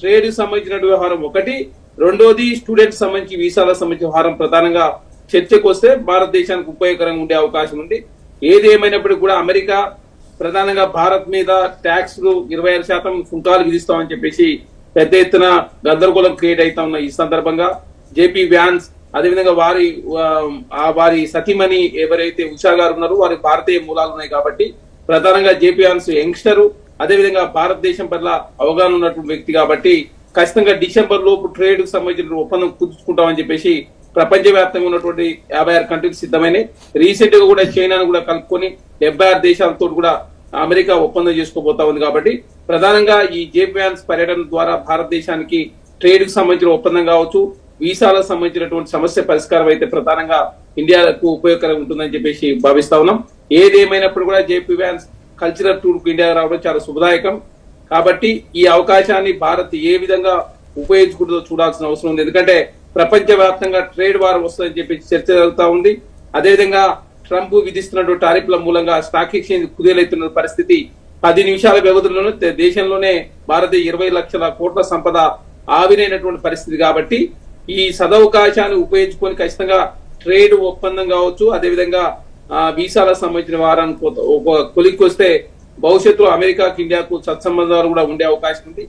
Trade సంబంధించిన వ్యవహారం ఒకటి, రెండోది స్టూడెంట్స్ సంబంధించి వీసాలకు సంబంధించిన వ్యవహారం ప్రధానంగా చర్చకు వస్తే భారతదేశానికి ఉపయోగకరంగా ఉండే అవకాశం ఉంది. ఏది ఏమైనప్పటికీ కూడా అమెరికా ప్రధానంగా భారత్ మీద ట్యాక్స్లు 26% సుంకాలు విధిస్తామని చెప్పేసి పెద్ద ఎత్తున గందరగోళం క్రియేట్ అవుతా ఉన్న ఈ సందర్భంగా జేపీ వ్యాన్స్ అదేవిధంగా వారి సతీమణి ఎవరైతే ఉషా గారు ఉన్నారో వారి భారతీయ మూలాలు ఉన్నాయి కాబట్టి ప్రధానంగా జేపీ వ్యాన్స్ యంగ్స్టరు, అదేవిధంగా భారతదేశం పట్ల అవగాహన ఉన్నటువంటి వ్యక్తి కాబట్టి ఖచ్చితంగా డిసెంబర్ లోపు ట్రేడ్ కు సంబంధించిన ఒప్పందం కుదుర్చుకుంటామని చెప్పేసి ప్రపంచవ్యాప్తంగా ఉన్నటువంటి 56 కంట్రీలు సిద్ధమైనవి. రీసెంట్ గా కూడా చైనాను కూడా కలుపుకొని 76 దేశాలతో కూడా అమెరికా ఒప్పందం చేసుకోబోతా ఉంది. కాబట్టి ప్రధానంగా ఈ జేపీ వ్యాన్స్ పర్యటన ద్వారా భారతదేశానికి ట్రేడ్ కు సంబంధించిన ఒప్పందం కావచ్చు, వీసాలకు సంబంధించినటువంటి సమస్య పరిష్కారం అయితే ప్రధానంగా ఇండియాకు ఉపయోగకరంగా ఉంటుందని చెప్పేసి భావిస్తా ఉన్నాం. ఏదేమైనప్పుడు కూడా జేపీ వ్యాన్స్ కల్చరల్ టూర్ కు ఇండియా రావడం చాలా శుభదాయకం. కాబట్టి ఈ అవకాశాన్ని భారత్ ఏ విధంగా ఉపయోగించుకుంటుందో చూడాల్సిన అవసరం ఉంది. ఎందుకంటే ప్రపంచ వ్యాప్తంగా ట్రేడ్ వార్ వస్తుందని చెప్పి చర్చ జరుగుతా ఉంది. అదేవిధంగా ట్రంప్ విధిస్తున్నటువంటి టారిఫ్ల మూలంగా స్టాక్ ఎక్స్చేంజ్ కుదేలైతున్న పరిస్థితి 10 నిమిషాల వ్యవధిలోనే దేశంలోనే భారతీయ 20 లక్షల కోట్ల సంపద ఆవిరైనటువంటి పరిస్థితి. కాబట్టి ఈ సదవకాశాన్ని ఉపయోగించుకొని ఖచ్చితంగా ట్రేడ్ ఒప్పందం కావచ్చు, అదేవిధంగా వీసాలకు సంబంధించిన వారానికి కొలిక్కి వస్తే భవిష్యత్తులో అమెరికాకి ఇండియాకు సత్సంబంధాలు కూడా ఉండే అవకాశం ఉంది.